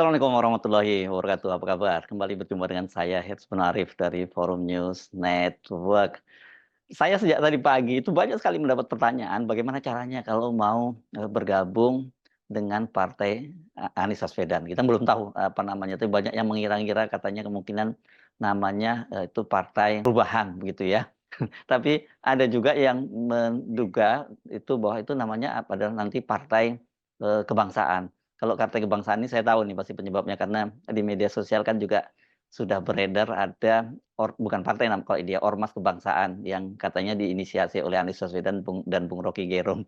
Assalamualaikum warahmatullahi wabarakatuh. Apa kabar? Kembali berjumpa dengan saya Hetsman Arif dari Forum News Network. Saya sejak tadi pagi itu banyak sekali mendapat pertanyaan bagaimana caranya kalau mau, bergabung dengan partai Anies Baswedan. Kita belum tahu apa namanya, tapi banyak yang mengira-ngira katanya kemungkinan namanya, itu Partai Perubahan begitu ya. Tapi ada juga yang menduga itu bahwa itu namanya adalah nanti Partai, Kebangsaan. Kalau Partai Kebangsaan ini saya tahu nih pasti penyebabnya karena di media sosial kan juga sudah beredar ada bukan partai kalau dia Ormas Kebangsaan yang katanya diinisiasi oleh Anies Baswedan dan Bung Rocky Gerung.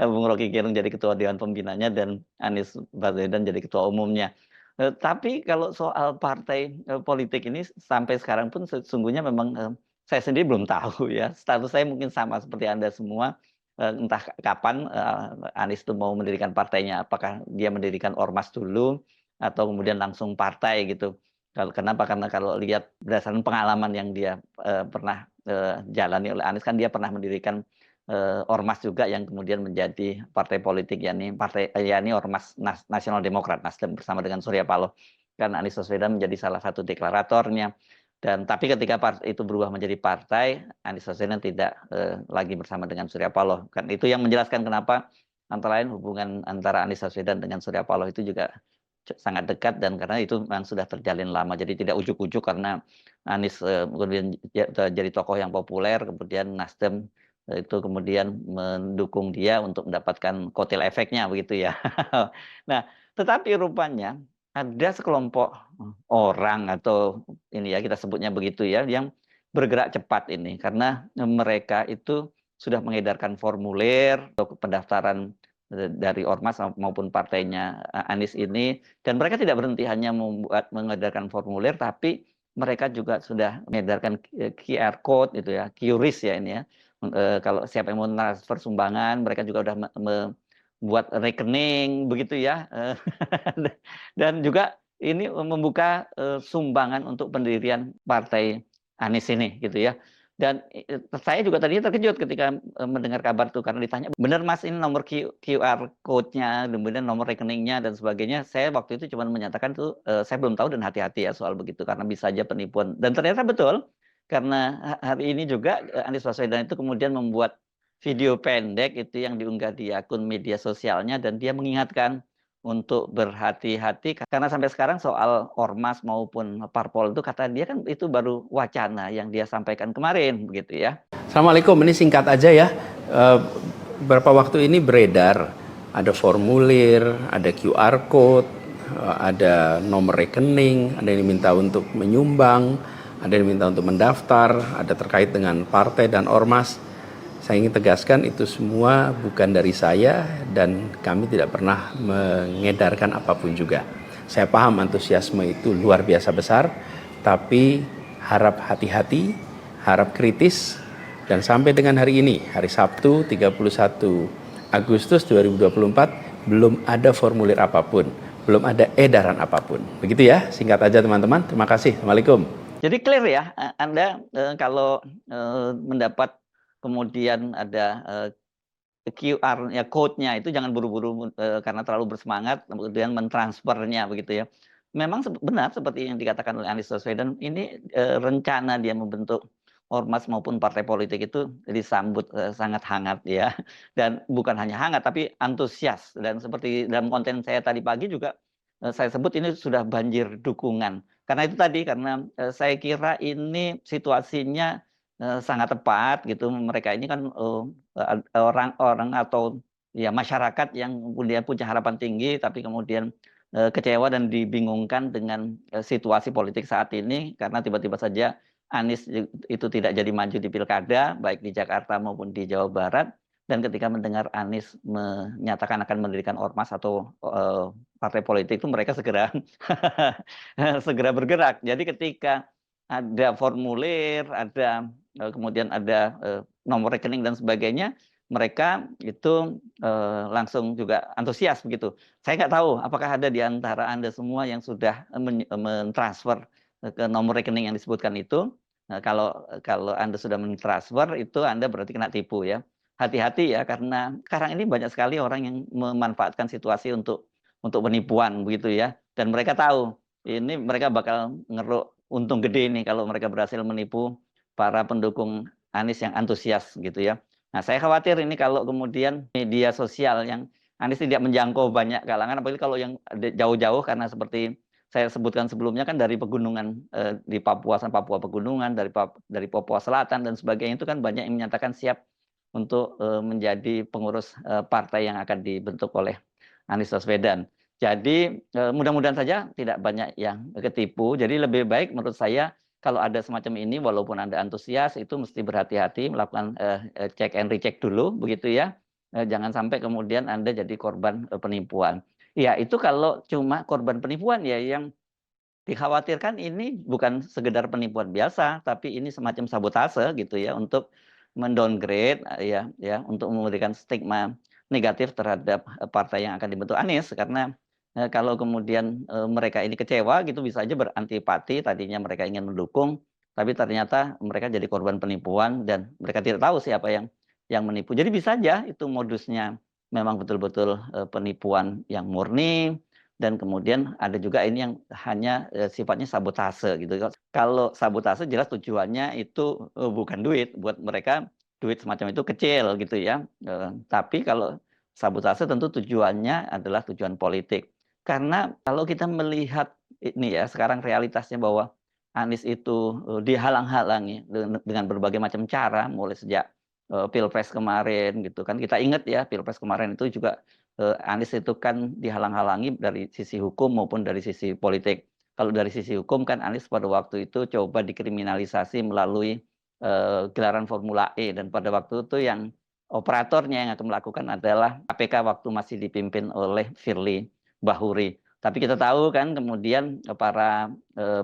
Bung Rocky Gerung jadi ketua dewan pembinanya dan Anies Baswedan jadi ketua umumnya. Tapi kalau soal partai, politik ini sampai sekarang pun sesungguhnya memang, saya sendiri belum tahu ya. Status saya mungkin sama seperti Anda semua, entah kapan, Anies itu mau mendirikan partainya, apakah dia mendirikan ormas dulu atau kemudian langsung partai gitu. Kenapa? Karena kalau lihat berdasarkan pengalaman yang dia, pernah, jalani oleh Anies kan dia pernah mendirikan ormas juga yang kemudian menjadi partai politik yakni Ormas Nasional Demokrat Nasdem bersama dengan Surya Paloh. Kan Anies Baswedan menjadi salah satu deklaratornya tapi ketika itu berubah menjadi partai, Anies Baswedan tidak, lagi bersama dengan Surya Paloh. Kan itu yang menjelaskan kenapa antara lain hubungan antara Anies Baswedan dengan Surya Paloh itu juga sangat dekat dan karena itu memang sudah terjalin lama. Jadi tidak ujuk-ujuk karena Anies, kemudian jadi tokoh yang populer, kemudian Nasdem itu kemudian mendukung dia untuk mendapatkan kotel efeknya begitu ya. Nah, tetapi rupanya ada sekelompok orang atau ini ya kita sebutnya begitu ya, yang bergerak cepat ini karena mereka itu sudah mengedarkan formulir untuk pendaftaran dari ormas maupun partainya Anies ini dan mereka tidak berhenti hanya mengedarkan formulir tapi mereka juga sudah mengedarkan QR code itu ya, QRIS ya ini ya. Kalau siapa yang mau transfer sumbangan, mereka juga udah membuat rekening begitu ya, dan juga ini membuka, sumbangan untuk pendirian partai Anies ini gitu ya. Dan saya juga tadinya terkejut ketika, mendengar kabar tuh karena ditanya, "Bener Mas ini nomor QR code-nya, kemudian nomor rekeningnya dan sebagainya." Saya waktu itu cuma menyatakan tuh, saya belum tahu dan hati-hati ya soal begitu karena bisa aja penipuan dan ternyata betul. Karena hari ini juga, Anies Baswedan itu kemudian membuat video pendek itu yang diunggah di akun media sosialnya dan dia mengingatkan untuk berhati-hati karena sampai sekarang soal ormas maupun parpol itu kata dia kan itu baru wacana yang dia sampaikan kemarin begitu ya. Assalamualaikum, ini singkat aja ya. Beberapa waktu ini beredar, ada formulir, ada QR code, ada nomor rekening, ada yang diminta untuk menyumbang, ada yang diminta untuk mendaftar, ada terkait dengan partai dan ormas. Saya ingin tegaskan itu semua bukan dari saya dan kami tidak pernah mengedarkan apapun juga. Saya paham antusiasme itu luar biasa besar, tapi harap hati-hati, harap kritis. Dan sampai dengan hari ini, hari Sabtu 31 Agustus 2024, belum ada formulir apapun, belum ada edaran apapun. Begitu ya, singkat aja teman-teman. Terima kasih. Assalamualaikum. Jadi clear ya, Anda kalau mendapat kemudian ada QR-nya, code-nya itu jangan buru-buru karena terlalu bersemangat kemudian mentransfernya begitu ya. Memang benar seperti yang dikatakan oleh Anies Baswedan ini rencana dia membentuk ormas maupun partai politik itu disambut sangat hangat ya dan bukan hanya hangat tapi antusias dan seperti dalam konten saya tadi pagi juga saya sebut ini sudah banjir dukungan. Karena itu tadi karena saya kira ini situasinya sangat tepat gitu mereka ini kan orang-orang atau ya masyarakat yang kemudian punya harapan tinggi tapi kemudian, kecewa dan dibingungkan dengan, situasi politik saat ini karena tiba-tiba saja Anies itu tidak jadi maju di pilkada baik di Jakarta maupun di Jawa Barat dan ketika mendengar Anies menyatakan akan mendirikan ormas atau, partai politik itu mereka segera segera bergerak. Jadi ketika ada formulir, ada, kemudian ada, nomor rekening dan sebagainya, mereka itu, langsung juga antusias begitu. Saya nggak tahu apakah ada di antara Anda semua yang sudah, mentransfer, ke nomor rekening yang disebutkan itu. Kalau kalau Anda sudah mentransfer itu Anda berarti kena tipu ya. Hati-hati ya karena sekarang ini banyak sekali orang yang memanfaatkan situasi untuk untuk penipuan begitu ya. Dan mereka tahu ini mereka bakal ngeruk untung gede nih kalau mereka berhasil menipu para pendukung Anies yang antusias gitu ya. Nah, saya khawatir ini kalau kemudian media sosial yang Anies tidak menjangkau banyak kalangan, apalagi kalau yang jauh-jauh karena seperti saya sebutkan sebelumnya kan dari pegunungan di Papua, Papua pegunungan, dari Papua Selatan dan sebagainya itu kan banyak yang menyatakan siap untuk menjadi pengurus partai yang akan dibentuk oleh Anies Baswedan. Jadi mudah-mudahan saja tidak banyak yang ketipu. Jadi lebih baik menurut saya kalau ada semacam ini, walaupun Anda antusias, itu mesti berhati-hati melakukan cek and recheck dulu, begitu ya. Jangan sampai kemudian Anda jadi korban penipuan. Ya, itu kalau cuma korban penipuan ya yang dikhawatirkan ini bukan sekedar penipuan biasa, tapi ini semacam sabotase gitu ya untuk mendowngrade ya untuk memberikan stigma negatif terhadap partai yang akan dibentuk Anies karena kalau kemudian mereka ini kecewa gitu bisa aja berantipati tadinya mereka ingin mendukung tapi ternyata mereka jadi korban penipuan dan mereka tidak tahu siapa yang menipu. Jadi bisa aja itu modusnya memang betul-betul penipuan yang murni dan kemudian ada juga ini yang hanya sifatnya sabotase gitu. Kalau sabotase jelas tujuannya itu bukan duit, buat mereka duit semacam itu kecil gitu ya. Tapi kalau sabotase tentu tujuannya adalah tujuan politik. Karena kalau kita melihat ini ya sekarang realitasnya bahwa Anies itu dihalang-halangi dengan berbagai macam cara mulai sejak Pilpres kemarin gitu kan. Kita ingat ya Pilpres kemarin itu juga Anies itu kan dihalang-halangi dari sisi hukum maupun dari sisi politik. Kalau dari sisi hukum kan Anies pada waktu itu coba dikriminalisasi melalui gelaran Formula E dan pada waktu itu yang operatornya yang akan melakukan adalah KPK waktu masih dipimpin oleh Firly Bahuri. Tapi kita tahu kan kemudian para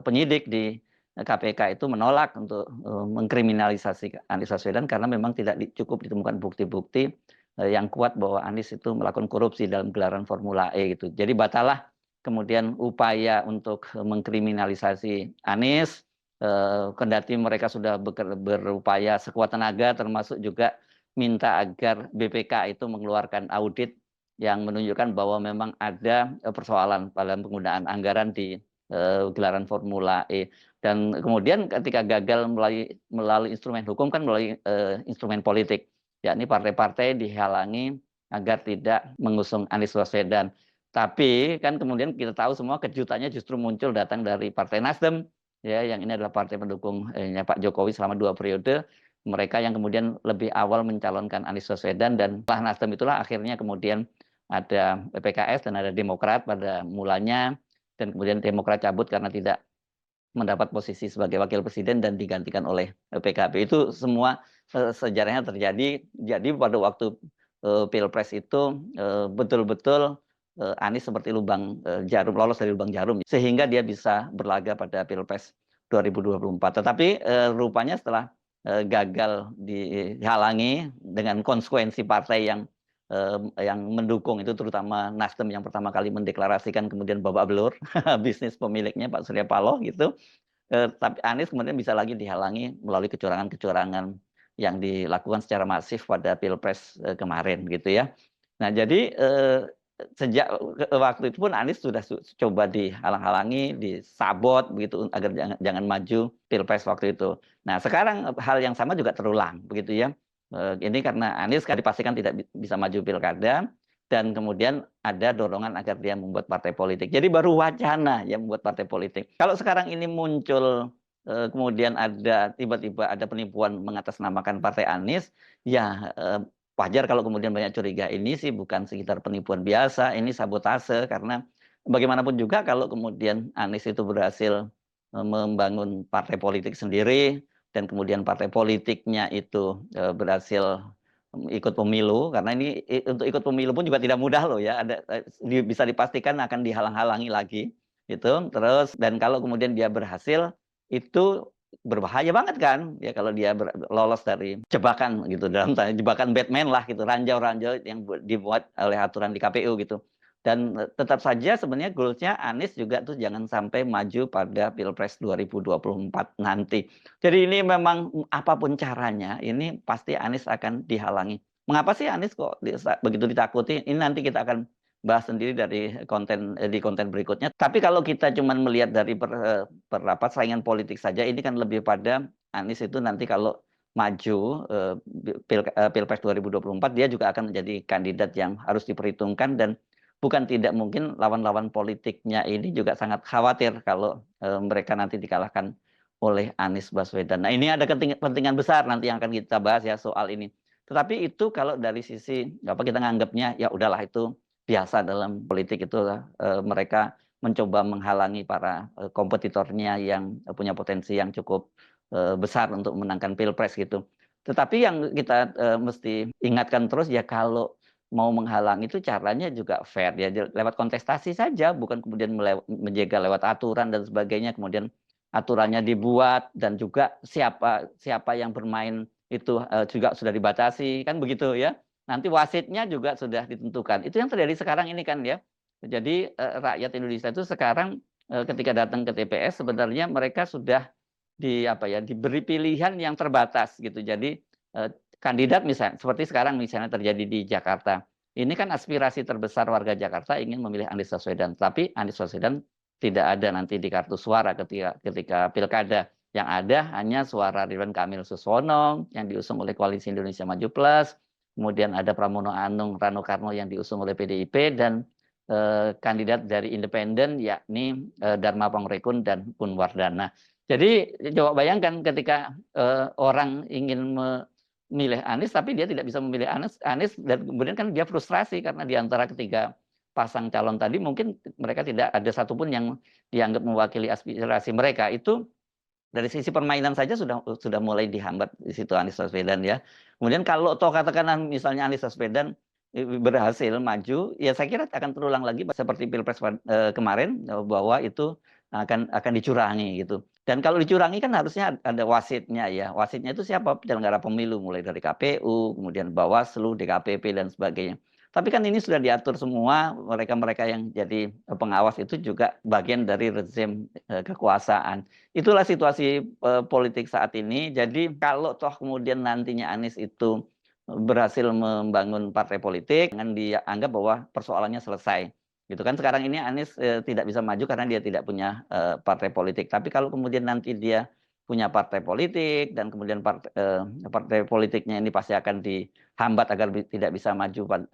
penyidik di KPK itu menolak untuk mengkriminalisasi Anies Baswedan karena memang tidak cukup ditemukan bukti-bukti yang kuat bahwa Anies itu melakukan korupsi dalam gelaran Formula E gitu. Jadi batalah kemudian upaya untuk mengkriminalisasi Anies, kendati mereka sudah berupaya sekuat tenaga termasuk juga minta agar BPK itu mengeluarkan audit yang menunjukkan bahwa memang ada persoalan dalam penggunaan anggaran di gelaran Formula E. Dan kemudian ketika gagal melalui instrumen hukum kan melalui instrumen politik yakni partai-partai dihalangi agar tidak mengusung Anies Baswedan. Tapi kan kemudian kita tahu semua kejutannya justru muncul datang dari Partai Nasdem, ya, yang ini adalah partai pendukung Pak Jokowi selama 2 periode. Mereka yang kemudian lebih awal mencalonkan Anies Baswedan dan setelah Nasdem itulah akhirnya kemudian ada PKS dan ada Demokrat pada mulanya dan kemudian Demokrat cabut karena tidak mendapat posisi sebagai wakil presiden dan digantikan oleh PKB. Itu semua sejarahnya terjadi. Jadi pada waktu Pilpres itu betul-betul Anies seperti lubang jarum, lolos dari lubang jarum sehingga dia bisa berlaga pada Pilpres 2024. Tetapi rupanya setelah gagal dihalangi dengan konsekuensi partai yang mendukung itu terutama Nasdem yang pertama kali mendeklarasikan kemudian babak belur bisnis pemiliknya Pak Surya Paloh gitu. Tapi Anies kemudian bisa lagi dihalangi melalui kecurangan-kecurangan yang dilakukan secara masif pada Pilpres kemarin gitu ya. Nah jadi sejak waktu itu pun Anies sudah coba dihalang-halangi, disabot begitu agar jangan maju Pilpres waktu itu. Nah sekarang hal yang sama juga terulang begitu ya. Ini karena Anies kan dipastikan tidak bisa maju pilkada dan kemudian ada dorongan agar dia membuat partai politik. Jadi baru wacana yang membuat partai politik. Kalau sekarang ini muncul kemudian ada tiba-tiba ada penipuan mengatasnamakan partai Anies, ya wajar kalau kemudian banyak curiga ini sih bukan sekitar penipuan biasa, ini sabotase karena bagaimanapun juga kalau kemudian Anies itu berhasil membangun partai politik sendiri dan kemudian partai politiknya itu berhasil ikut pemilu karena ini untuk ikut pemilu pun juga tidak mudah loh ya ada bisa dipastikan akan dihalang-halangi lagi gitu terus dan kalau kemudian dia berhasil itu berbahaya banget kan ya kalau dia lolos dari jebakan gitu dalam jebakan Batman lah gitu ranjau-ranjau yang dibuat oleh aturan di KPU gitu dan tetap saja sebenarnya goalsnya Anies juga tuh jangan sampai maju pada Pilpres 2024 nanti. Jadi ini memang apapun caranya, ini pasti Anies akan dihalangi. Mengapa sih Anies kok begitu ditakuti? Ini nanti kita akan bahas sendiri di konten berikutnya. Tapi kalau kita cuma melihat dari saingan politik saja, ini kan lebih pada Anies itu nanti kalau maju Pilpres 2024 dia juga akan menjadi kandidat yang harus diperhitungkan, dan bukan tidak mungkin lawan-lawan politiknya ini juga sangat khawatir kalau mereka nanti dikalahkan oleh Anies Baswedan. Nah, ini ada kepentingan besar nanti yang akan kita bahas ya soal ini. Tetapi itu kalau dari sisi kita nganggapnya ya udahlah, itu biasa dalam politik, itu mereka mencoba menghalangi para kompetitornya yang punya potensi yang cukup besar untuk memenangkan Pilpres gitu. Tetapi yang kita mesti ingatkan terus ya, kalau mau menghalangi itu caranya juga fair ya, lewat kontestasi saja, bukan kemudian menjaga lewat aturan dan sebagainya, kemudian aturannya dibuat dan juga siapa yang bermain itu juga sudah dibatasi kan begitu ya. Nanti wasitnya juga sudah ditentukan. Itu yang terjadi sekarang ini kan ya. Jadi rakyat Indonesia itu sekarang ketika datang ke TPS sebenarnya mereka sudah diberi pilihan yang terbatas gitu. Jadi kandidat misalnya seperti sekarang misalnya terjadi di Jakarta. Ini kan aspirasi terbesar warga Jakarta ingin memilih Anies Baswedan, tapi Anies Baswedan tidak ada nanti di kartu suara ketika pilkada. Yang ada hanya suara Ridwan Kamil Suswono yang diusung oleh Koalisi Indonesia Maju Plus, kemudian ada Pramono Anung Rano Karno yang diusung oleh PDIP, dan kandidat dari independen yakni Dharma Pangrekun dan Kun Wardana. Jadi coba bayangkan ketika orang ingin memilih Anies tapi dia tidak bisa memilih Anies, dan kemudian kan dia frustrasi karena di antara ketiga pasang calon tadi mungkin mereka tidak ada satupun yang dianggap mewakili aspirasi mereka. Itu dari sisi permainan saja sudah mulai dihambat di situ Anies Baswedan ya. Kemudian kalau toh katakanlah misalnya Anies Baswedan berhasil maju, ya saya kira akan terulang lagi seperti Pilpres kemarin, bahwa itu akan dicurangi gitu. Dan kalau dicurangi kan harusnya ada wasitnya ya. Wasitnya itu siapa? Penyelenggara pemilu, mulai dari KPU, kemudian Bawaslu, DKPP dan sebagainya. Tapi kan ini sudah diatur semua, mereka-mereka yang jadi pengawas itu juga bagian dari rezim kekuasaan. Itulah situasi politik saat ini. Jadi kalau toh kemudian nantinya Anies itu berhasil membangun partai politik, jangan dianggap bahwa persoalannya selesai. Gitu kan, sekarang ini Anies tidak bisa maju karena dia tidak punya partai politik. Tapi kalau kemudian nanti dia punya partai politik dan kemudian partai politiknya ini pasti akan dihambat agar tidak bisa maju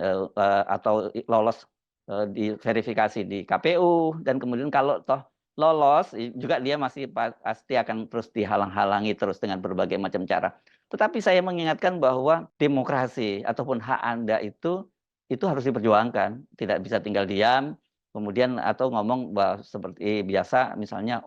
atau lolos diverifikasi di KPU, dan kemudian kalau toh lolos juga dia masih pasti akan terus dihalang-halangi terus dengan berbagai macam cara. Tetapi saya mengingatkan bahwa demokrasi ataupun hak Anda itu harus diperjuangkan, tidak bisa tinggal diam kemudian atau ngomong bahwa seperti biasa misalnya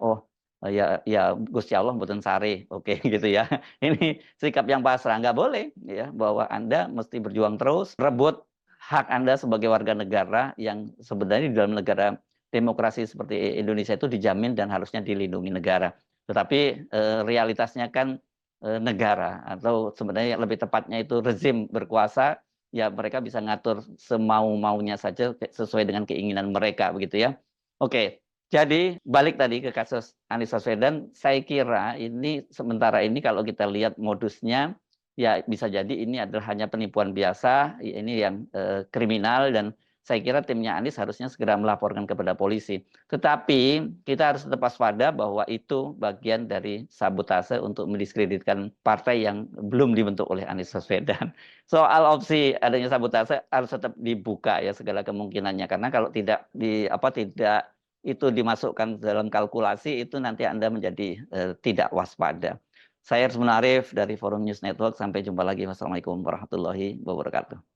ya Gusti Allah mboten sare, oke gitu ya. Ini sikap yang pasrah, nggak boleh ya, bahwa Anda mesti berjuang terus, rebut hak Anda sebagai warga negara yang sebenarnya di dalam negara demokrasi seperti Indonesia itu dijamin dan harusnya dilindungi negara. Tetapi realitasnya kan negara, atau sebenarnya lebih tepatnya itu rezim berkuasa, ya mereka bisa ngatur semau-maunya saja sesuai dengan keinginan mereka begitu ya. Oke. Jadi balik tadi ke kasus Anies Baswedan, saya kira ini sementara ini kalau kita lihat modusnya, ya bisa jadi ini adalah hanya penipuan biasa, ini yang kriminal, dan saya kira timnya Anies harusnya segera melaporkan kepada polisi. Tetapi kita harus tetap waspada bahwa itu bagian dari sabotase untuk mendiskreditkan partai yang belum dibentuk oleh Anies Baswedan. Soal opsi adanya sabotase harus tetap dibuka ya segala kemungkinannya, karena kalau tidak tidak itu dimasukkan dalam kalkulasi, itu nanti Anda menjadi tidak waspada. Saya Arsman Arif dari Forum News Network. Sampai jumpa lagi. Wassalamualaikum warahmatullahi wabarakatuh.